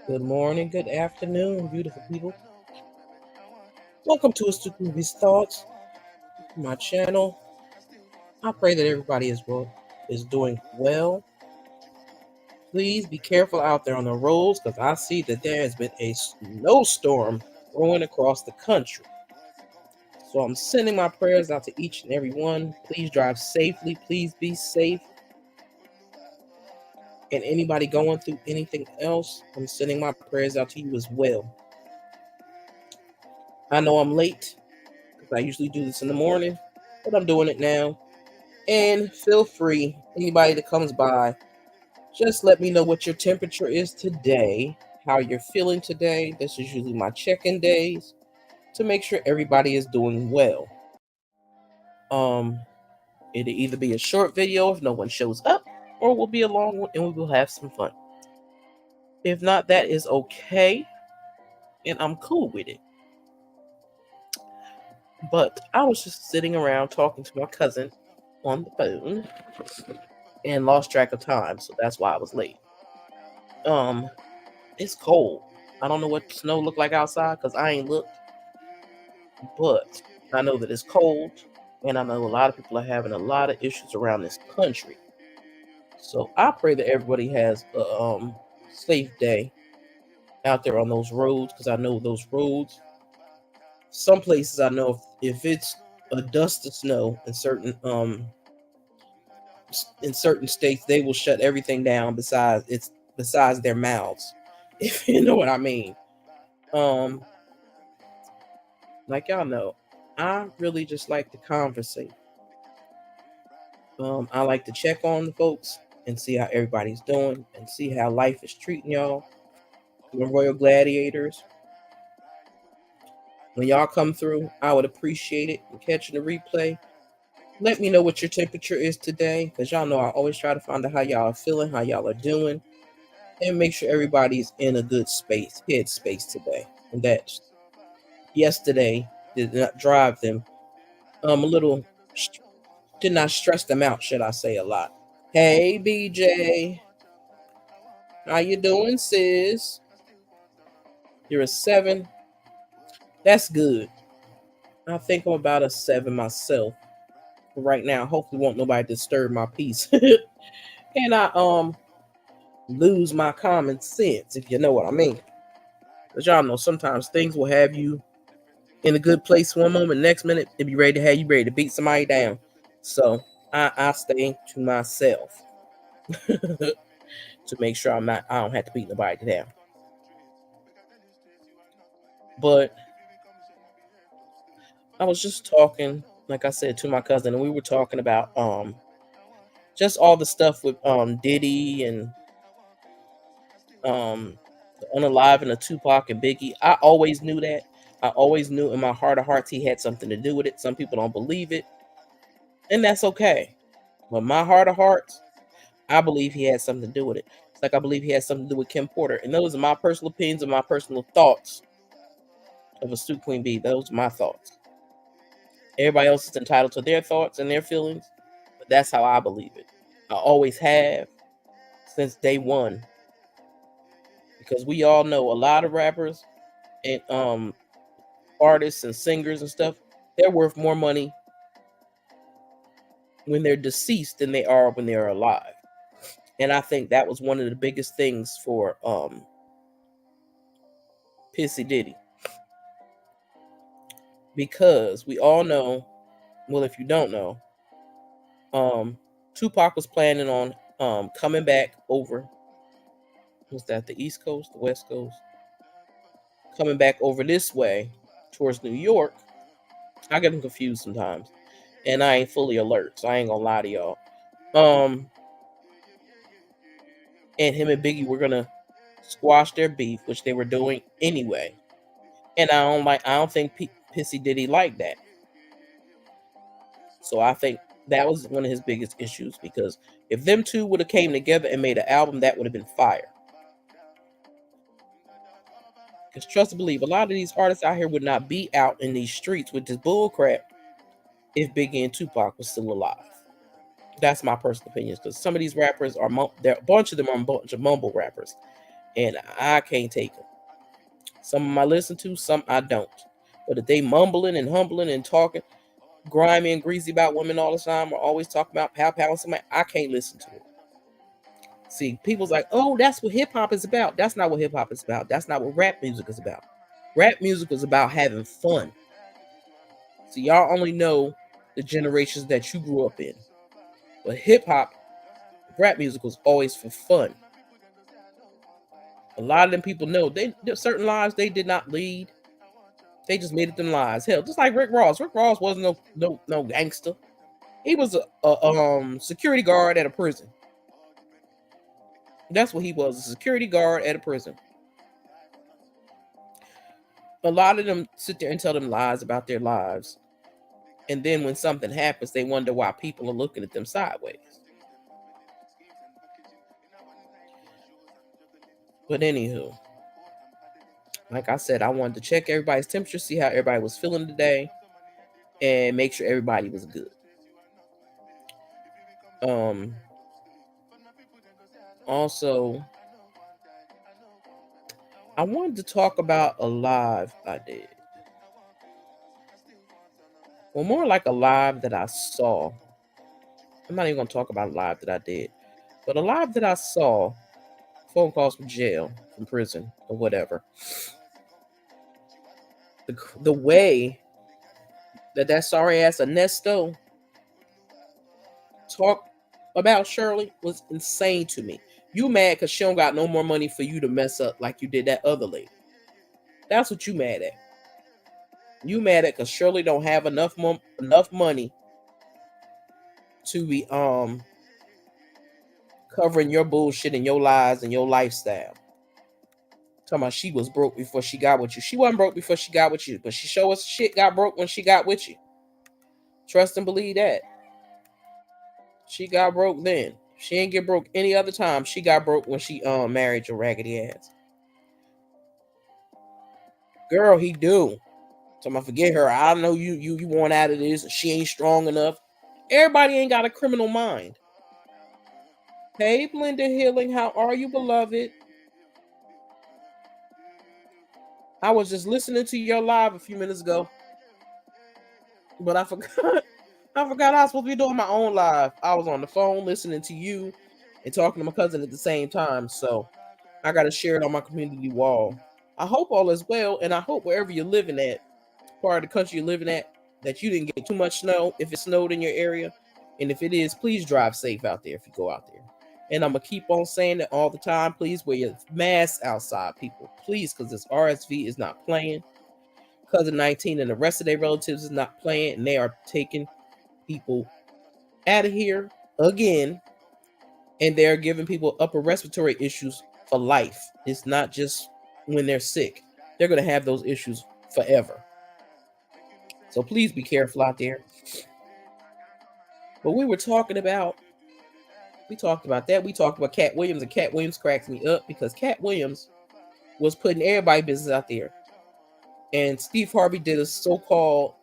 Good morning, good afternoon, beautiful people. Welcome to Astute Movies Thoughts, my channel. I pray that everybody is doing well. Please be careful out there on the roads because I see that there has been a snowstorm going across the country. So I'm sending my prayers out to each and every one. Please drive safely. Please be safe. And anybody going through anything else, I'm sending my prayers out to you as well. I know I'm late because I usually do this in the morning, but I'm doing it now. And feel free, anybody that comes by, just let me know what your temperature is today, how you're feeling today. This is usually my check-in days to make sure everybody is doing well. It'll either be a short video if no one shows up, or will be a long one and we will have some fun. If not, that is okay, and I'm cool with it. But I was just sitting around talking to my cousin on the phone and lost track of time, so that's why I was late. It's cold. I don't know what snow look like outside because I ain't looked, but I know that it's cold, and I know a lot of people are having a lot of issues around this country. So I pray that everybody has a safe day out there on those roads, because I know those roads, some places I know if it's a dust of snow in certain states, they will shut everything down besides their mouths, if you know what I mean. Like y'all know, I really just like to conversate. I like to check on the folks and see how everybody's doing and see how life is treating y'all. The Royal Gladiators, when y'all come through, I would appreciate it. And catching the replay, let me know what your temperature is today, because y'all know I always try to find out how y'all are feeling, how y'all are doing, and make sure everybody's in a good headspace today. And that yesterday did not drive them did not stress them out, should I say, a lot. Hey, BJ. How you doing, sis? You're a 7. That's good. I think I'm about a 7 myself. But right now, hopefully won't nobody disturb my peace. And I lose my common sense, if you know what I mean. Because y'all know sometimes things will have you in a good place one moment, next minute it be ready to have you ready to beat somebody down. So I stay to myself to make sure I don't have to beat nobody down. But I was just talking, like I said, to my cousin, and we were talking about just all the stuff with Diddy and the Unalive of Tupac and Biggie. I always knew that. I always knew in my heart of hearts he had something to do with it. Some people don't believe it, and that's okay. But my heart of hearts, I believe he had something to do with it. It's like I believe he had something to do with Kim Porter. And those are my personal opinions and my personal thoughts of Astute Queen B. Those are my thoughts. Everybody else is entitled to their thoughts and their feelings, but that's how I believe it. I always have since day one. Because we all know a lot of rappers and artists and singers and stuff, they're worth more money when they're deceased than they are when they're alive. And I think that was one of the biggest things for Pissy Diddy. Because we all know, well, if you don't know, Tupac was planning on coming back over, was that the East Coast, the West Coast? Coming back over this way towards New York. I get them confused sometimes. And I ain't fully alert, so I ain't gonna lie to y'all. And him and Biggie were gonna squash their beef, which they were doing anyway. And I don't think Pissy Diddy liked that. So I think that was one of his biggest issues, because if them two would have came together and made an album, that would have been fire. Because trust and believe, a lot of these artists out here would not be out in these streets with this bull crap if Biggie and Tupac was still alive. That's my personal opinion because some of these rappers are there. A bunch of them are a bunch of mumble rappers, and I can't take them. Some of them I listen to, some I don't. But if they mumbling and humbling and talking grimy and greasy about women all the time, or always talking about pow pow and somebody, I can't listen to it. See, people's like, oh, that's what hip hop is about. That's not what hip hop is about. That's not what rap music is about. Rap music is about having fun. So y'all only know the generations that you grew up in. But hip hop, rap music was always for fun. A lot of them people know there's certain lives they did not lead. They just made it them lives. Hell, just like Rick Ross. Rick Ross wasn't no gangster. He was a security guard at a prison. That's what he was, a security guard at a prison. A lot of them sit there and tell them lies about their lives. And then when something happens, they wonder why people are looking at them sideways. But anywho, like I said, I wanted to check everybody's temperature, see how everybody was feeling today, and make sure everybody was good. Also, I wanted to talk about a live I did. Well, more like a live that I saw. I'm not even going to talk about a live that I did, but a live that I saw, phone calls from jail, from prison, or whatever. The way that sorry ass Ernesto talked about Shirley was insane to me. You mad because she don't got no more money for you to mess up like you did that other lady. That's what you mad at. You mad at because Shirley don't have enough money to be covering your bullshit and your lies and your lifestyle. Talking about she was broke before she got with you. She wasn't broke before she got with you, but she show us shit got broke when she got with you. Trust and believe that. She got broke then. She ain't get broke any other time. She got broke when she married your raggedy ass. Girl, he do. So I'm gonna forget her. I know you want out of this. She ain't strong enough. Everybody ain't got a criminal mind. Hey, Blended Healing, how are you, beloved? I was just listening to your live a few minutes ago, but I forgot. I forgot I was supposed to be doing my own live. I was on the phone listening to you and talking to my cousin at the same time. So I got to share it on my community wall. I hope all is well, and I hope wherever you're living at, part of the country you're living at, that you didn't get too much snow if it snowed in your area. And if it is, please drive safe out there if you go out there. And I'm going to keep on saying it all the time. Please wear your mask outside, people. Please, because this RSV is not playing. Cousin 19 and the rest of their relatives is not playing, and they are taking people out of here again. And they're giving people upper respiratory issues for life. It's not just when they're sick. They're going to have those issues forever. So please be careful out there. But we talked about that. We talked about Cat Williams, and Cat Williams cracks me up because Cat Williams was putting everybody's business out there. And Steve Harvey did a so-called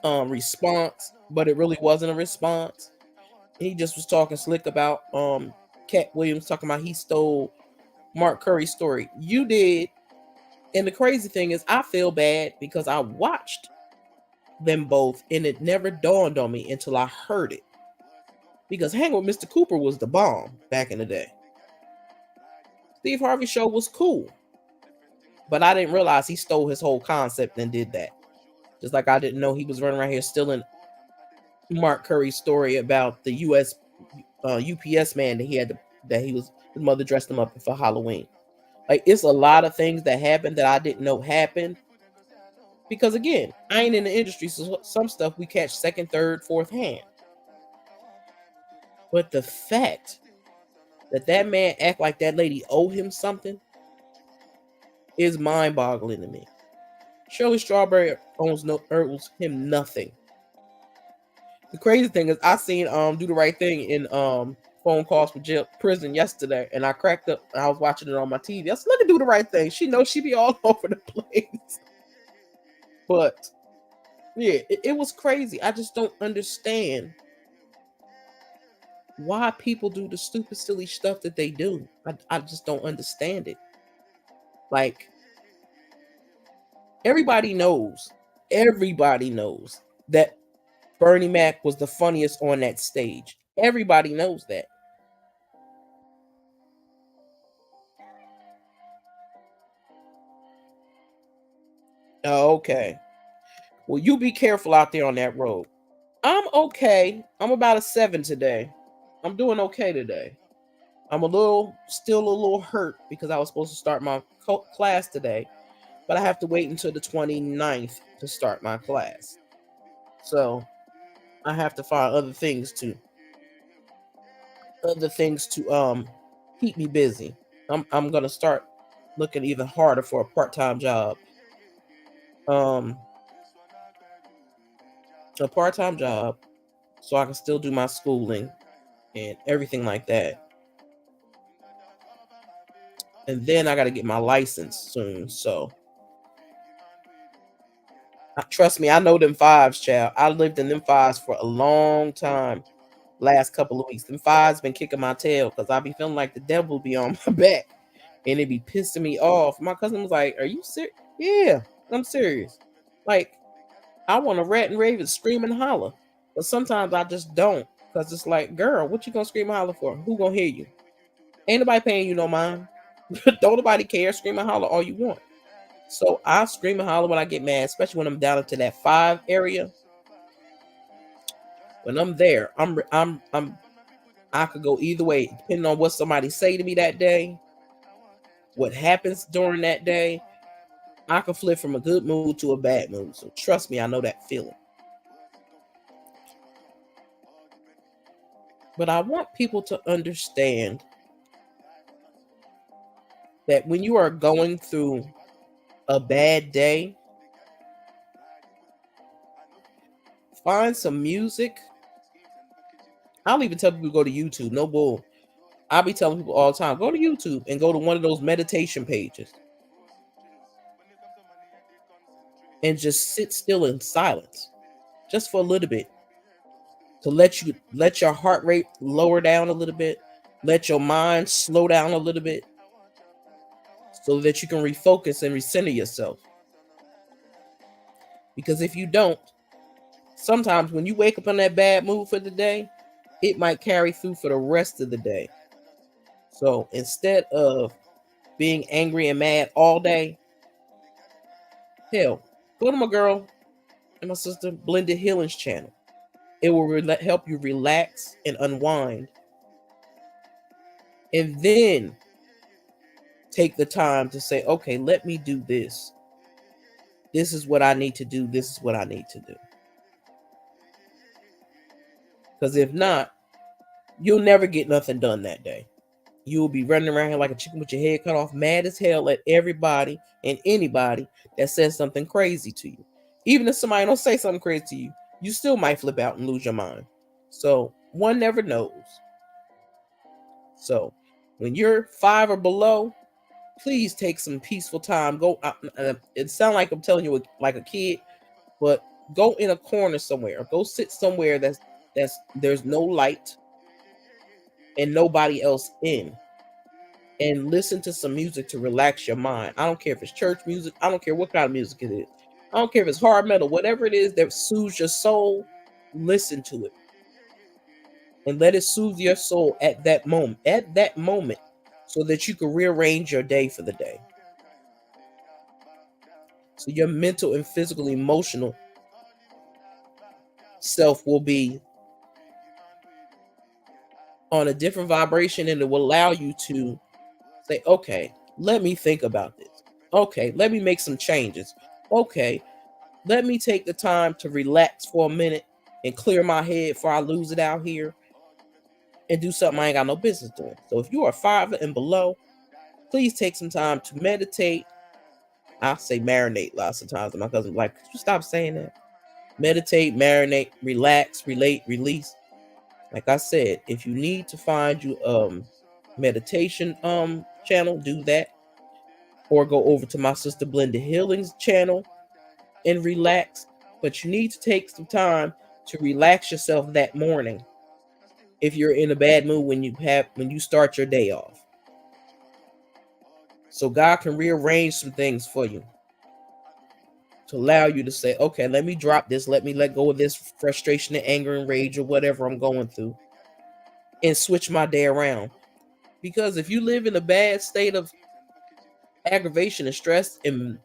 response, but it really wasn't a response. He just was talking slick about Cat Williams, talking about he stole Mark Curry's story. You did. And the crazy thing is, I feel bad because I watched them both and it never dawned on me until I heard it. Because Hanging with Mr. Cooper was the bomb back in the day. Steve Harvey's show was cool. But I didn't realize he stole his whole concept and did that. Just like I didn't know he was running around here stealing Mark Curry's story about the UPS man that his mother dressed him up for Halloween. Like, it's a lot of things that happened that I didn't know happened. Because again, I ain't in the industry, so some stuff we catch second, third, fourth hand. But the fact that man act like that lady owe him something is mind-boggling to me. Shirley Strawberry owes him nothing. The crazy thing is, I seen Do the Right Thing in Phone Calls from prison yesterday, and I cracked up. I was watching it on my TV. I said, "Look at Do the Right Thing. She knows she be all over the place." But yeah, it was crazy. I just don't understand why people do the stupid, silly stuff that they do. I just don't understand it. Like, everybody knows that Bernie Mac was the funniest on that stage. Everybody knows that. Okay. Well, you be careful out there on that road. I'm okay. I'm about a 7 today. I'm doing okay today. I'm still a little hurt because I was supposed to start my class today, but I have to wait until the 29th to start my class. So I have to find other things to keep me busy. I'm gonna start looking even harder for a part-time job. Um, a part-time job so I can still do my schooling and everything like that. And then I got to get my license soon. So trust me, I know them fives, child. I lived in them fives for a long time. Last couple of weeks, them fives been kicking my tail because I be feeling like the devil be on my back, and it be pissing me off. My cousin was like, "Are you serious?" Yeah, I'm serious. Like, I want to rat and rave and scream and holler, but sometimes I just don't because it's like, girl, what you gonna scream and holler for? Who gonna hear you? Ain't nobody paying you no mind. Don't nobody care. Scream and holler all you want. So I scream and holler when I get mad, especially when I'm down into that 5 area. When I'm there, I could go either way, depending on what somebody say to me that day, what happens during that day. I can flip from a good mood to a bad mood. So trust me, I know that feeling. But I want people to understand that when you are going through a bad day, find some music. I'll even tell people to go to YouTube. No bull. I'll be telling people all the time, go to YouTube and go to one of those meditation pages and just sit still in silence just for a little bit to let your heart rate lower down a little bit, let your mind slow down a little bit so that you can refocus and recenter yourself. Because if you don't, sometimes when you wake up in that bad mood for the day, it might carry through for the rest of the day. So instead of being angry and mad all day, hell, go to my girl and my sister Blended Healings channel. It will help you relax and unwind. And then take the time to say, okay, let me do this. This is what I need to do. This is what I need to do. Because if not, you'll never get nothing done that day. You'll be running around here like a chicken with your head cut off, mad as hell at everybody and anybody that says something crazy to you. Even if somebody don't say something crazy to you, you still might flip out and lose your mind. So one never knows. So when you're 5 or below, please take some peaceful time. Go. It sounds like I'm telling you like a kid, but go in a corner somewhere. Go sit somewhere that's there's no light and nobody else in, and listen to some music to relax your mind. I don't care if it's church music. I don't care what kind of music it is. I don't care if it's hard metal. Whatever it is that soothes your soul, listen to it and let it soothe your soul at that moment. At that moment, so that you can rearrange your day for the day. So your mental and physical, emotional self will be on a different vibration, and it will allow you to say, okay, let me think about this. Okay, let me make some changes. Okay, let me take the time to relax for a minute and clear my head before I lose it out here and do something I ain't got no business doing. So if you are 5 and below, please take some time to meditate. I say marinate lots of times, and my cousin like, could you stop saying that? Meditate, marinate, relax, relate, release. Like I said, if you need to find you meditation channel, do that. Or go over to my sister Blended Healings channel and relax. But you need to take some time to relax yourself that morning if you're in a bad mood when you start your day off. So God can rearrange some things for you to allow you to say, okay, let me drop this, let me let go of this frustration and anger and rage or whatever I'm going through, and switch my day around. Because if you live in a bad state of aggravation and stress and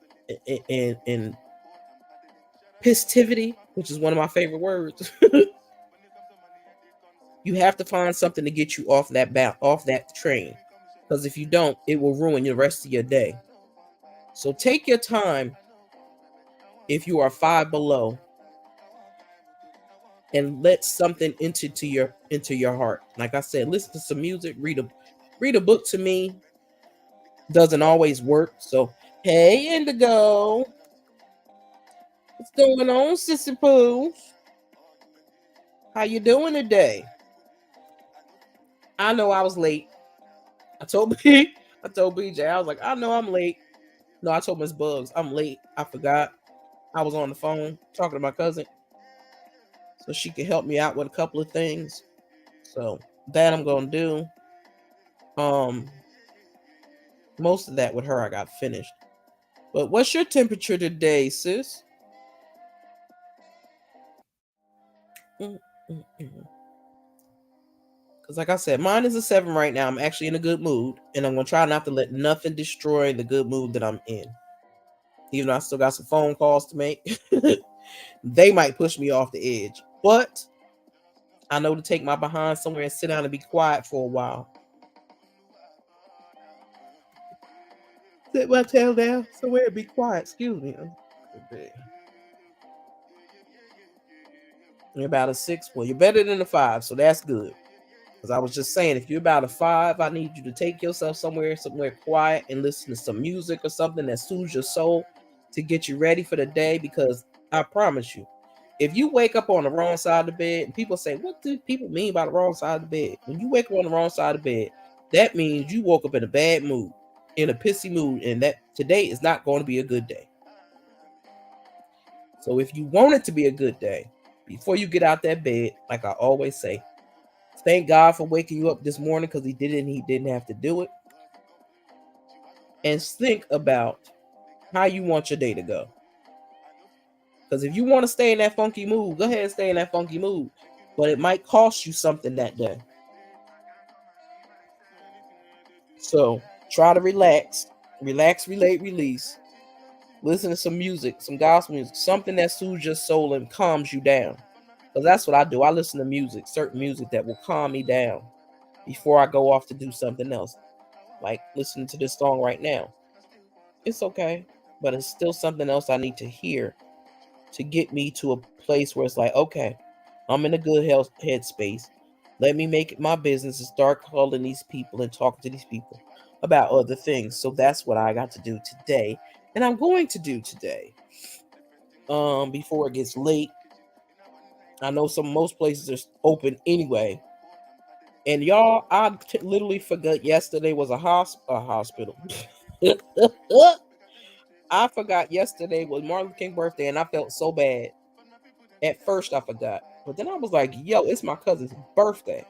pistivity, which is one of my favorite words, you have to find something to get you off that train. Because if you don't, it will ruin the rest of your day. So take your time if you are 5 below and let something into your heart. Like I said, listen to some music, read a book. To me, doesn't always work. So hey, Indigo, what's going on, Sissy Pooh? How you doing today? I know I was late. I told BJ, I was like, I know I'm late. No, I told Miss Bugs, I'm late. I forgot. I was on the phone talking to my cousin, so she could help me out with a couple of things. So that I'm gonna do. Most of that with her I got finished. But what's your temperature today, sis? Because like I said, mine is a 7 right now. I'm actually in a good mood, and I'm gonna try not to let nothing destroy the good mood that I'm in. Even though I still got some phone calls to make, they might push me off the edge. But I know to take my behind somewhere and sit down and be quiet for a while. Sit my tail down somewhere and be quiet. Excuse me. You're about a 6. Well, you're better than a 5, so that's good. Because I was just saying, if you're about a 5, I need you to take yourself somewhere quiet and listen to some music or something that soothes your soul to get you ready for the day. Because I promise you, if you wake up on the wrong side of the bed, and people say, what do people mean by the wrong side of the bed? When you wake up on the wrong side of the bed, that means you woke up in a bad mood, in a pissy mood, and that today is not going to be a good day. So if you want it to be a good day, before you get out that bed, like I always say, thank God for waking you up this morning, because he didn't have to do it. And think about how you want your day to go. Because if you want to stay in that funky mood, go ahead and stay in that funky mood. But it might cost you something that day. So try to relax, relate, release. Listen to some music, some gospel music, something that soothes your soul and calms you down. Because that's what I do. I listen to music, certain music that will calm me down before I go off to do something else. Like listening to this song right now. It's okay, but it's still something else I need to hear to get me to a place where it's like, okay, I'm in a good health headspace. Let me make it my business and start calling these people and talking to these people about other things. So that's what I got to do today, and I'm going to do today. Before it gets late. I know most places are open anyway. And y'all, I literally forgot yesterday was a hospital. I forgot yesterday was Martin Luther King birthday, and I felt so bad. At first, I forgot, but then I was like, "Yo, it's my cousin's birthday."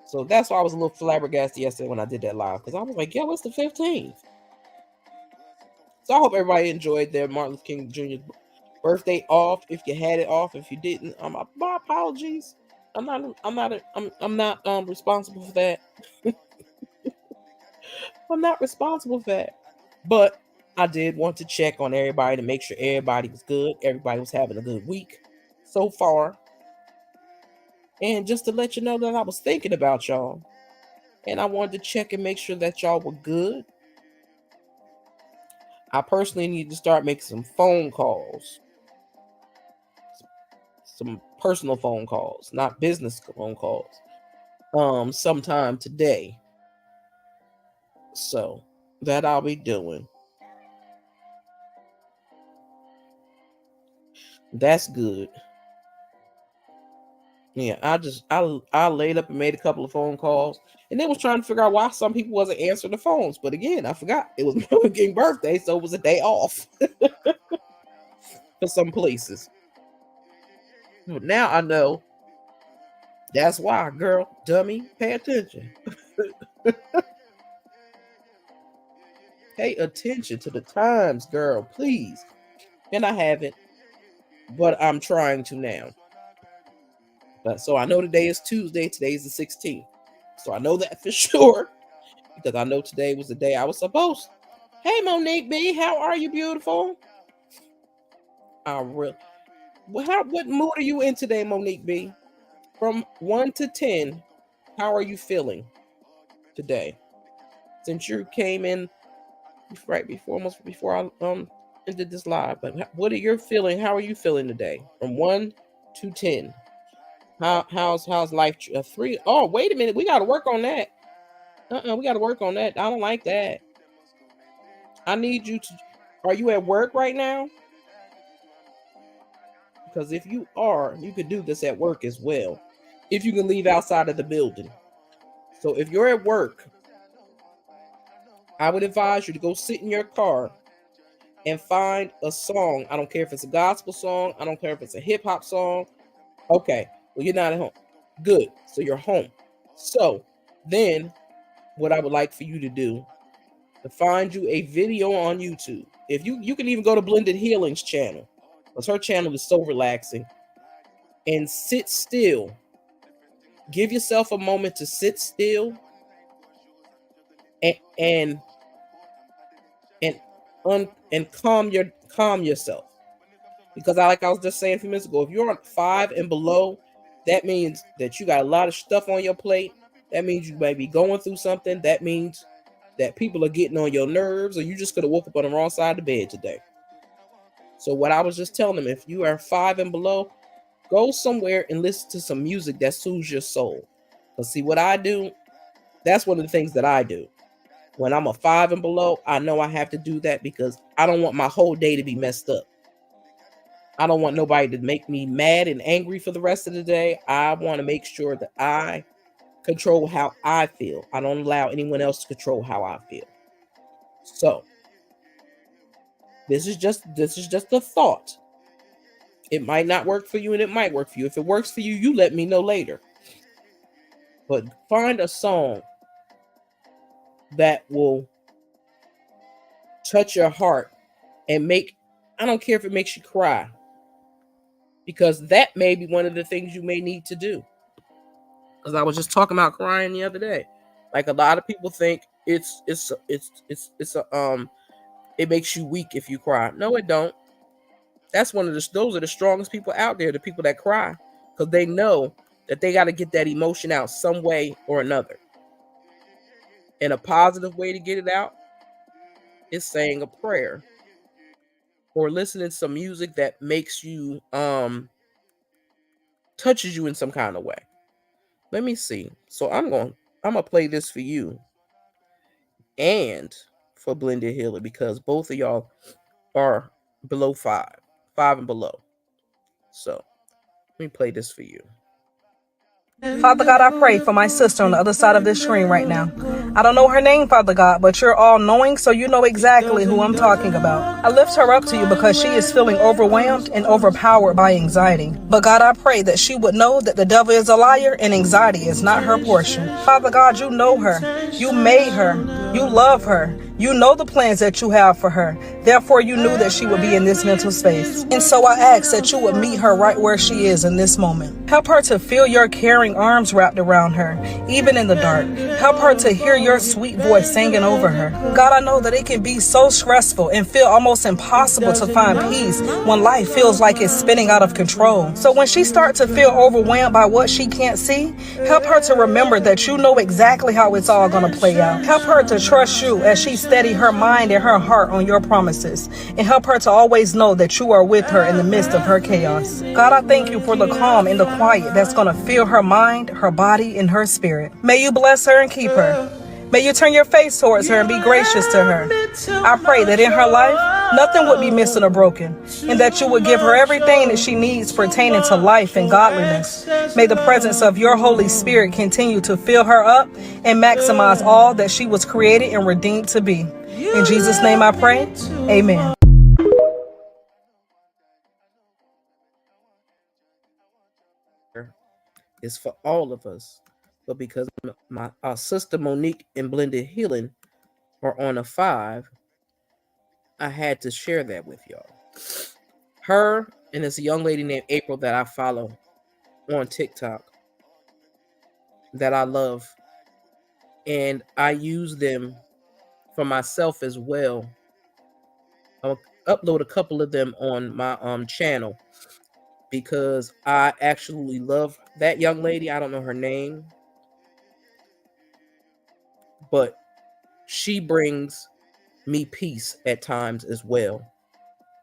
So that's why I was a little flabbergasted yesterday when I did that live, because I was like, "Yo, it's the 15th." So I hope everybody enjoyed their Martin Luther King Jr. birthday off. If you had it off, if you didn't, my apologies. I'm not responsible for that. I'm not responsible for that. But I did want to check on everybody to make sure everybody was good. Everybody was having a good week so far. And just to let you know that I was thinking about y'all. And I wanted to check and make sure that y'all were good. I personally need to start making some phone calls. Some personal phone calls, not business phone calls. Sometime today. So that I'll be doing. That's good. Yeah, I laid up and made a couple of phone calls, and then was trying to figure out why some people wasn't answering the phones. But again, I forgot it was Martin King's birthday, so it was a day off for some places. But now I know That's why, girl, dummy, pay attention. Pay attention to the times, girl, please. And I haven't, but I'm trying to now. But so I know today is Tuesday. Today is the 16th. So I know that for sure because I know today was the day I was supposed. Hey, Monique B, how are you, beautiful? What mood are you in today, Monique B? From 1 to 10, how are you feeling today? Since you came in right before, almost before I ended this live, but what are you feeling? How are you feeling today? From 1 to 10. How's life? 3. Oh, wait a minute, we got to work on that. We got to work on that. I don't like that. I need you to. Are you at work right now? Because if you are, you could do this at work as well. If you can leave outside of the building. So if you're at work, I would advise you to go sit in your car and find a song. I don't care if it's a gospel song. I don't care if it's a hip hop song. Okay, well, you're not at home. Good. So you're home. So then what I would like for you to do, to find you a video on YouTube. If you can even go to Blended Healing's channel, because her channel is so relaxing, and sit still. Give yourself a moment to sit still and calm yourself. Because like I was just saying a few minutes ago, if you're on 5 and below, that means that you got a lot of stuff on your plate. That means you may be going through something. That means that people are getting on your nerves, or you just could have woke up on the wrong side of the bed today. So what I was just telling them, if you are 5 and below, go somewhere and listen to some music that soothes your soul. Because see, what I do, that's one of the things that I do. When I'm a 5 and below, I know I have to do that because I don't want my whole day to be messed up. I don't want nobody to make me mad and angry for the rest of the day. I want to make sure that I control how I feel. I don't allow anyone else to control how I feel. So this is just a thought. It might not work for you and it might work for you. If it works for you, you let me know later. But find a song that will touch your heart and I don't care if it makes you cry, because that may be one of the things you may need to do. Because I was just talking about crying the other day. Like, a lot of people think it makes you weak if you cry. No, it don't. Those are the strongest people out there, the people that cry, because they know that they got to get that emotion out some way or another. And a positive way to get it out is saying a prayer or listening to some music that makes you touches you in some kind of way. Let me see. So I'm gonna play this for you and for Blended Healer, because both of y'all are below 5 and below. So let me play this for you. Father God, I pray for my sister on the other side of this screen right now. I don't know her name, Father God, but you're all knowing, so you know exactly who I'm talking about. I lift her up to you because she is feeling overwhelmed and overpowered by anxiety. But God, I pray that she would know that the devil is a liar and anxiety is not her portion. Father God, you know her. You made her. You love her. You know the plans that you have for her. Therefore, you knew that she would be in this mental space. And so I ask that you would meet her right where she is in this moment. Help her to feel your caring arms wrapped around her, even in the dark. Help her to hear your sweet voice singing over her. God, I know that it can be so stressful and feel almost impossible to find peace when life feels like it's spinning out of control. So when she starts to feel overwhelmed by what she can't see, help her to remember that you know exactly how it's all going to play out. Help her to trust you as she steady her mind and her heart on your promises, and help her to always know that you are with her in the midst of her chaos. God, I thank you for the calm and the quiet that's going to fill her mind, her body, and her spirit. May you bless her and keep her. May you turn your face towards her and be gracious to her. I pray that in her life, nothing would be missing or broken, and that you would give her everything that she needs pertaining to life and godliness. May the presence of your Holy Spirit continue to fill her up and maximize all that she was created and redeemed to be. In Jesus' name I pray, amen. It's for all of us. But because our sister Monique and Blended Healing are on a 5, I had to share that with y'all. Her and it's a young lady named April that I follow on TikTok that I love. And I use them for myself as well. I'll upload a couple of them on my channel because I absolutely love that young lady. I don't know her name, but she brings me peace at times as well.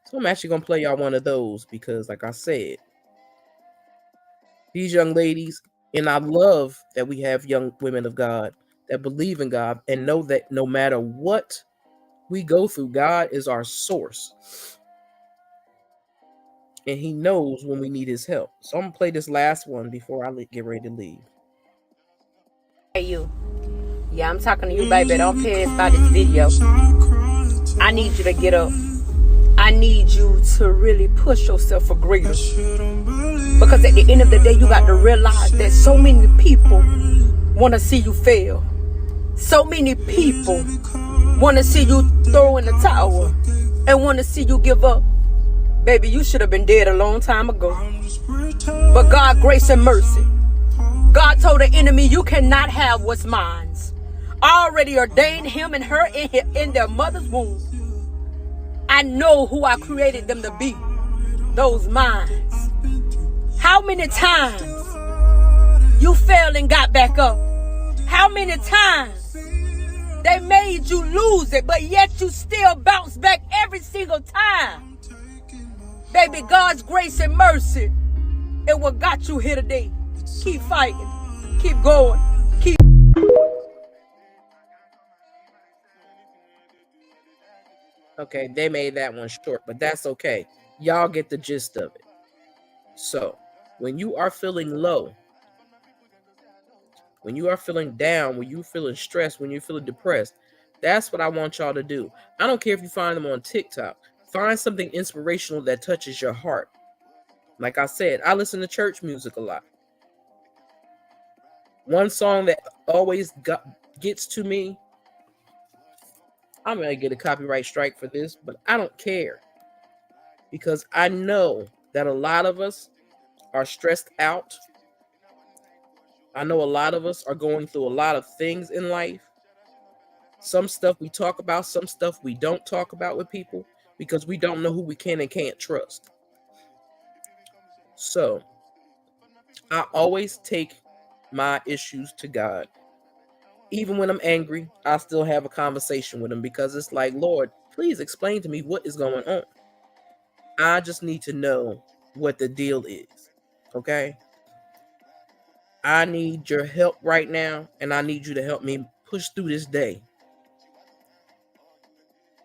So I'm actually gonna play y'all one of those because, like I said, these young ladies, and I love that we have young women of God that believe in God and know that no matter what we go through, God is our source. And he knows when we need his help. So I'm gonna play this last one before I get ready to leave. Hey you. Yeah, I'm talking to you, baby. Don't pass by this video. I need you to get up. I need you to really push yourself for greater. Because at the end of the day, you got to realize that so many people want to see you fail. So many people want to see you throw in the towel and want to see you give up. Baby, you should have been dead a long time ago. But God, grace and mercy. God told the enemy, you cannot have what's mine. I already ordained him and her in their mother's womb. I know who I created them to be. Those minds. How many times you fell and got back up? How many times they made you lose it, but yet you still bounce back every single time? Baby, God's grace and mercy is what got you here today. Keep fighting. Keep going. Keep. Okay, they made that one short, but that's okay. Y'all get the gist of it. So, when you are feeling low, when you are feeling down, when you're feeling stressed, when you're feeling depressed, that's what I want y'all to do. I don't care if you find them on TikTok. Find something inspirational that touches your heart. Like I said, I listen to church music a lot. One song that always gets to me, I'm going to get a copyright strike for this, but I don't care. Because I know that a lot of us are stressed out. I know a lot of us are going through a lot of things in life. Some stuff we talk about, some stuff we don't talk about with people because we don't know who we can and can't trust. So, I always take my issues to God. Even when I'm angry, I still have a conversation with him because it's like, Lord, please explain to me what is going on. I just need to know what the deal is, okay? I need your help right now, and I need you to help me push through this day.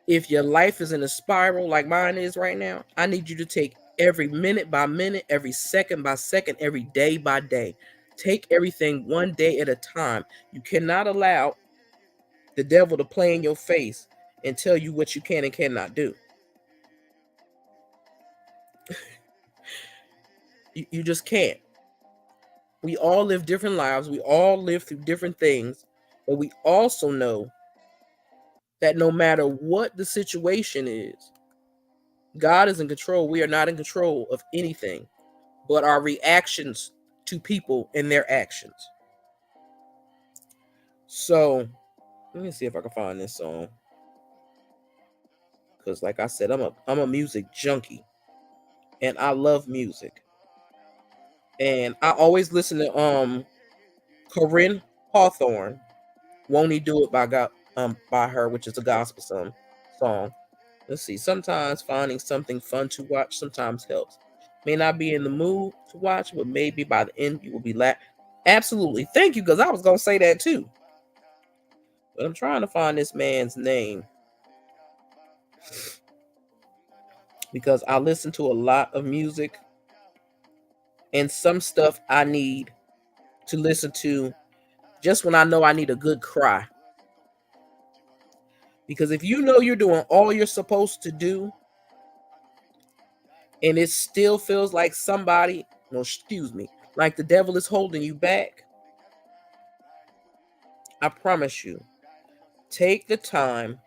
If your life is in a spiral like mine is right now, I need you to take every minute by minute, every second by second, every day by day. Take everything one day at a time. You cannot allow the devil to play in your face and tell you what you can and cannot do. You just can't. We all live different lives. We all live through different things. But we also know that no matter what the situation is, God is in control. We are not in control of anything but our reactions to people and their actions. So, let me see if I can find this song. Because like I said, I'm a music junkie. And I love music. And I always listen to Corinne Hawthorne, Won't He Do It by her, which is a gospel song. Let's see. Sometimes finding something fun to watch sometimes helps. May not be in the mood to watch, but maybe by the end you will be Absolutely. Thank you, because I was going to say that too. But I'm trying to find this man's name. Because I listen to a lot of music. And some stuff I need to listen to just when I know I need a good cry. Because if you know you're doing all you're supposed to do, and it still feels like like the devil is holding you back, I promise you, take the time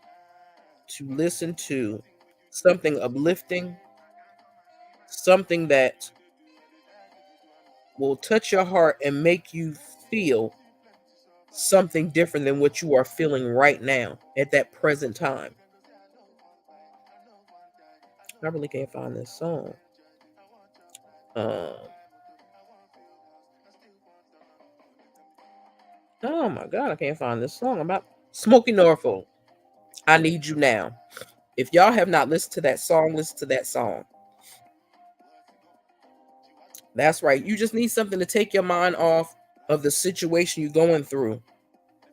to listen to something uplifting, something that will touch your heart and make you feel something different than what you are feeling right now at that present time. I really can't find this song. Oh my God, I can't find this song about Smokey Norfolk. I Need You Now. If y'all have not listened to that song, listen to that song. That's right. You just need something to take your mind off of the situation you're going through.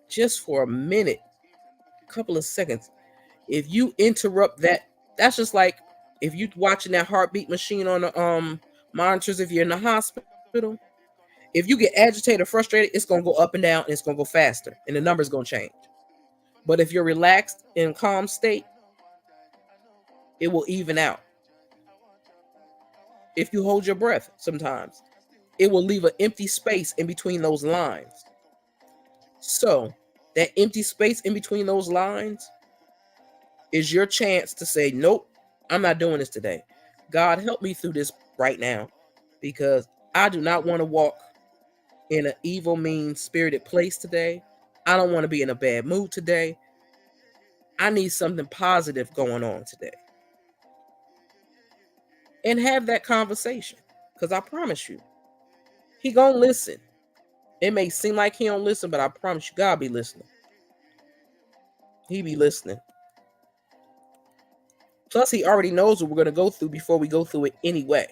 Just for a minute, a couple of seconds. If you interrupt that, that's just like if you watching that heartbeat machine on the monitors, if you're in the hospital, if you get agitated or frustrated, it's gonna go up and down and it's gonna go faster and the number's gonna change. But if you're relaxed in calm state, it will even out. If you hold your breath, sometimes it will leave an empty space in between those lines. So that empty space in between those lines is your chance to say, nope, I'm not doing this today. God, help me through this right now, because I do not want to walk in an evil, mean spirited place today. I don't want to be in a bad mood today. I need something positive going on today. And have that conversation, because I promise you, he gonna listen. It may seem like he don't listen, but I promise you, God be listening. He be listening. Plus, he already knows what we're going to go through before we go through it anyway.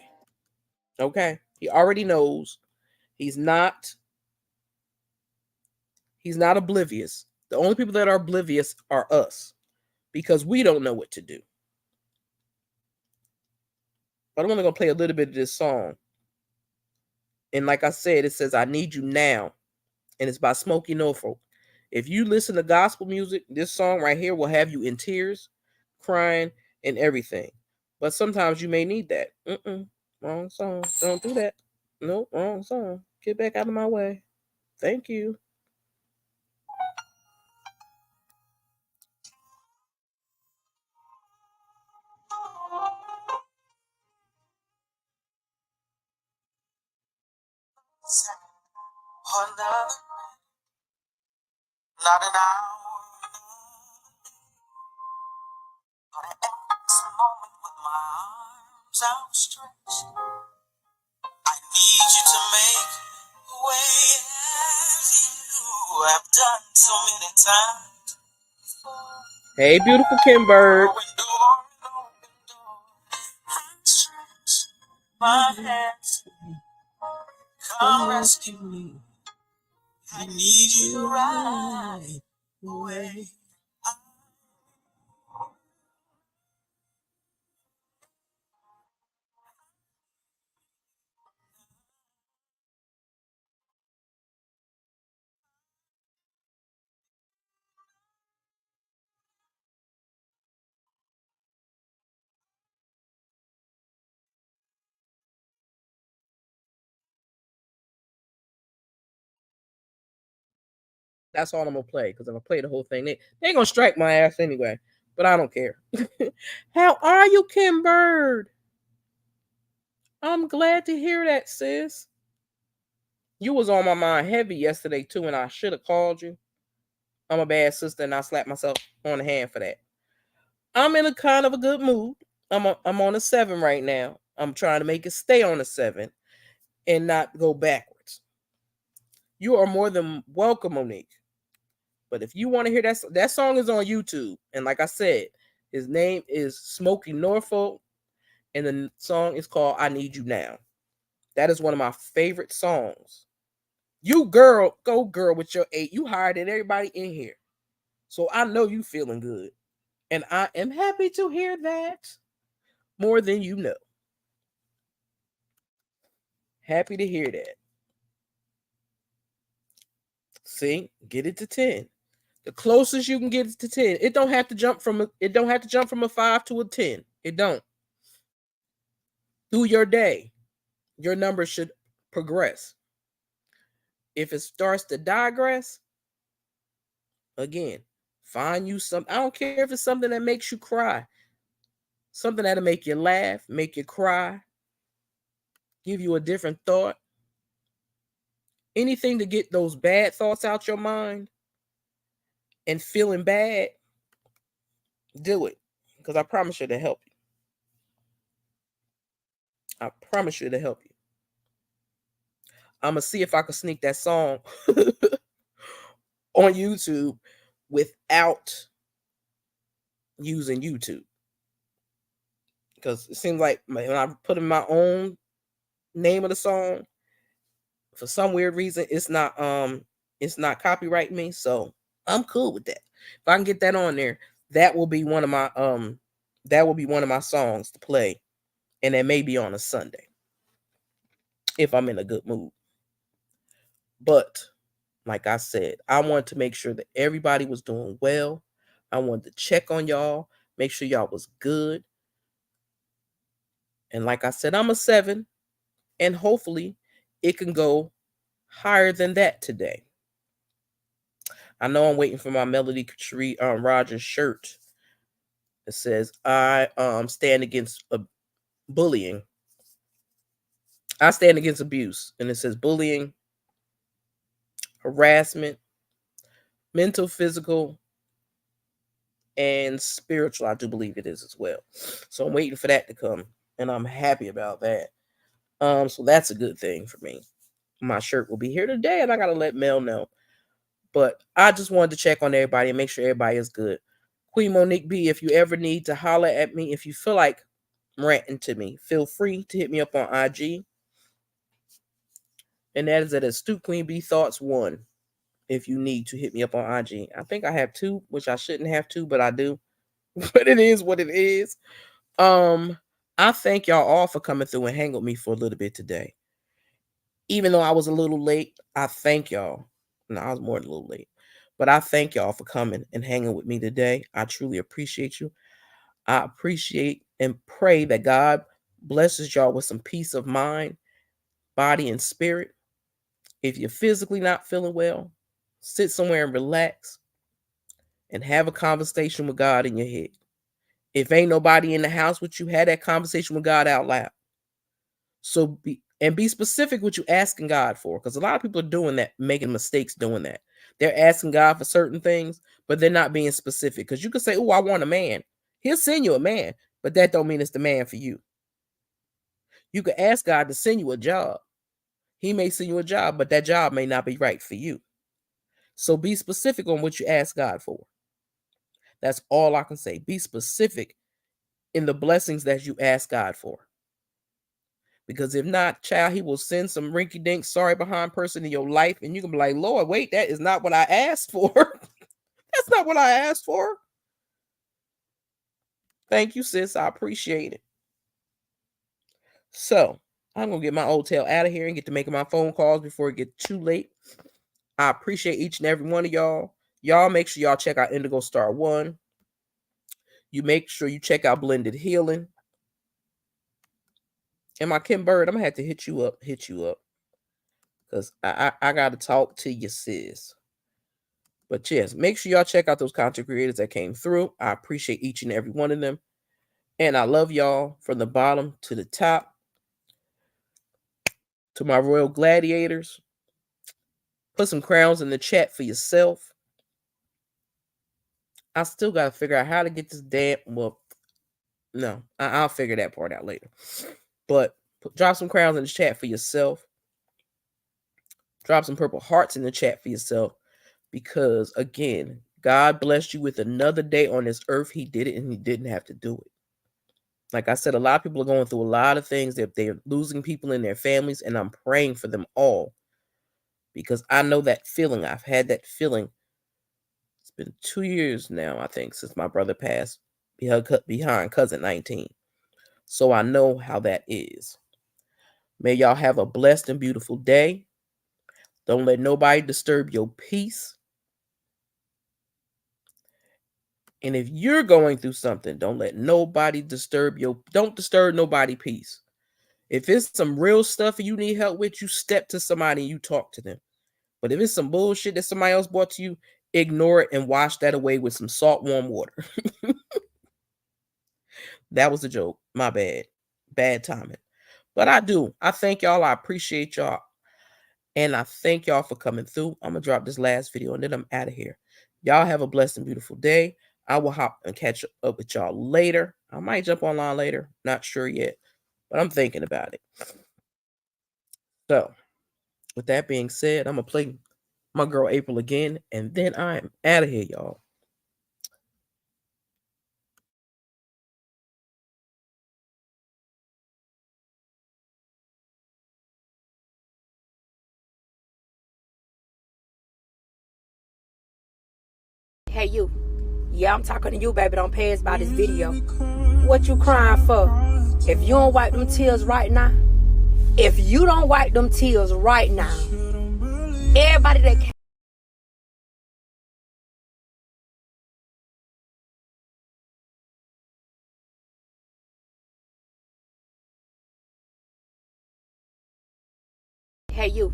Okay? He already knows. He's not oblivious. The only people that are oblivious are us, because we don't know what to do. But I'm only going to play a little bit of this song. And like I said, it says, I Need You Now. And it's by Smokey Norfolk. If you listen to gospel music, this song right here will have you in tears, crying, and everything. But sometimes you may need that. Wrong song. Don't do that. Nope, wrong song. Get back out of my way. Thank you. Not an hour, but at this moment with my arms outstretched, I need you to make a way as you have done so many times. Hey, beautiful Kim Bird. My hands, come rescue me. I need you right away. That's all I'm gonna play, because if I play the whole thing, they gonna strike my ass anyway. But I don't care. How are you, Kim Bird? I'm glad to hear that, sis. You was on my mind heavy yesterday too, and I should have called you. I'm a bad sister, and I slapped myself on the hand for that. I'm in a kind of a good mood. I'm on a 7 right now. I'm trying to make it stay on a 7 and not go backwards. You are more than welcome, Monique. But if you want to hear that song is on YouTube. And like I said, his name is Smokey Norfolk. And the song is called I Need You Now. That is one of my favorite songs. You girl, go girl with your 8. You higher than everybody in here. So I know you feeling good. And I am happy to hear that more than you know. Happy to hear that. See, get it to 10. The closest you can get it to 10. It don't have to jump from a 5 to a 10. It don't. Through your day, your number should progress. If it starts to digress, again, find you something. I don't care if it's something that makes you cry, something that'll make you laugh, make you cry, give you a different thought. Anything to get those bad thoughts out your mind and feeling bad, do it. Because I promise you to help you. I promise you to help you. I'm going to see if I can sneak that song on YouTube without using YouTube. Because it seems like when I put in my own name of the song, for some weird reason, it's not copyrighting me. So I'm cool with that. If I can get that on there, that will be one of my songs to play. And that may be on a Sunday if I'm in a good mood. But like I said, I wanted to make sure that everybody was doing well. I wanted to check on y'all, make sure y'all was good. And like I said, I'm a 7, and hopefully it can go higher than that today. I know I'm waiting for my Melody Rogers shirt. It says, I stand against bullying. I stand against abuse. And it says bullying, harassment, mental, physical, and spiritual. I do believe it is as well. So I'm waiting for that to come. And I'm happy about that. So that's a good thing for me. My shirt will be here today, and I gotta let Mel know. But I just wanted to check on everybody and make sure everybody is good. Queen Monique B, if you ever need to holler at me, if you feel like ranting to me, feel free to hit me up on IG. And that is at Astute Queen B Thoughts 1. If you need to hit me up on IG. I think I have 2, which I shouldn't have 2, but I do. But it is what it is. I thank y'all all for coming through and hang with me for a little bit today. Even though I was a little late, I thank y'all. No, I was more than a little late. But I thank y'all for coming and hanging with me today. I truly appreciate you. I appreciate and pray that God blesses y'all with some peace of mind, body, and spirit. If you're physically not feeling well, sit somewhere and relax and have a conversation with God in your head. If ain't nobody in the house with you, have that conversation with God out loud. So be specific what you asking God for, because a lot of people are doing that, making mistakes doing that. They're asking God for certain things, but they're not being specific. Because you could say, "Oh, I want a man." He'll send you a man, but that don't mean it's the man for you. You could ask God to send you a job. He may send you a job, but that job may not be right for you. So be specific on what you ask God for. That's all I can say. Be specific in the blessings that you ask God for. Because if not, child, he will send some rinky-dink, sorry behind person in your life, and you can be like, "Lord, wait, that is not what I asked for." That's not what I asked for. Thank you, sis. I appreciate it. So I'm going to get my old tail out of here and get to making my phone calls before it gets too late. I appreciate each and every one of y'all. Y'all make sure y'all check out Indigo Star 1. You make sure you check out Blended Healing. And my Kim Bird, I'm going to have to hit you up. Because I got to talk to you, sis. But yes, make sure y'all check out those content creators that came through. I appreciate each and every one of them. And I love y'all from the bottom to the top. To my royal gladiators, put some crowns in the chat for yourself. I still got to figure out how to get this damn... Well, no, I'll figure that part out later. But drop some crowns in the chat for yourself. Drop some purple hearts in the chat for yourself. Because, again, God blessed you with another day on this earth. He did it, and he didn't have to do it. Like I said, a lot of people are going through a lot of things. They're losing people in their families, and I'm praying for them all. Because I know that feeling. I've had that feeling. It's been 2 years now, I think, since my brother passed behind cousin 19. So I know how that is. May y'all have a blessed and beautiful day. Don't let nobody disturb your peace. And if you're going through something, don't let nobody don't disturb nobody's peace. If it's some real stuff you need help with, you step to somebody and you talk to them. But if it's some bullshit that somebody else brought to you, ignore it and wash that away with some salt, warm water. That was a joke. My bad. Bad timing. But I thank y'all. I appreciate y'all. And I thank y'all for coming through. I'm going to drop this last video and then I'm out of here. Y'all have a blessed and beautiful day. I will hop and catch up with y'all later. I might jump online later. Not sure yet, but I'm thinking about it. So, with that being said, I'm going to play my girl April again, and then I am out of here, y'all. Hey, you. Yeah, I'm talking to you, baby. Don't pass by this video. What you crying for? If you don't wipe them tears right now, everybody that can. Hey, you.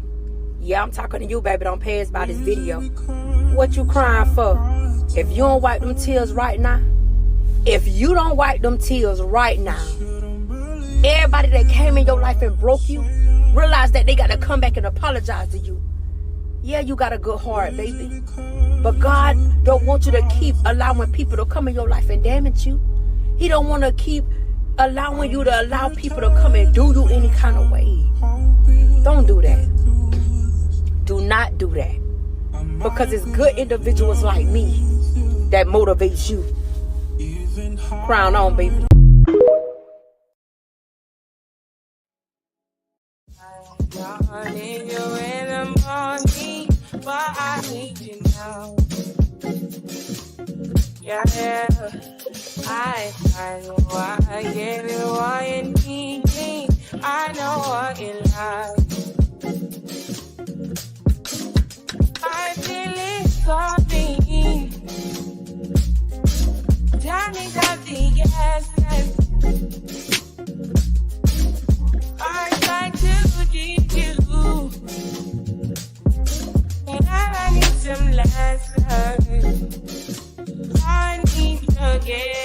Yeah, I'm talking to you, baby. Don't pass by this video. What you crying for? If you don't wipe them tears right now, everybody that came in your life and broke you, realize that they got to come back and apologize to you. Yeah, you got a good heart, baby. But God don't want you to keep allowing people to come in your life and damage you. He don't want to keep allowing you to allow people to come and do you any kind of way. Don't do that. Do not do that. Because it's good individuals like me that motivates you. Crown on, baby. I need you in the morning, but I need you now. Yeah, I know why I get it, why you need me. I know what you like. I feel it coming. Tell me that the yes. I try to teach you, but I need some lessons. I need to get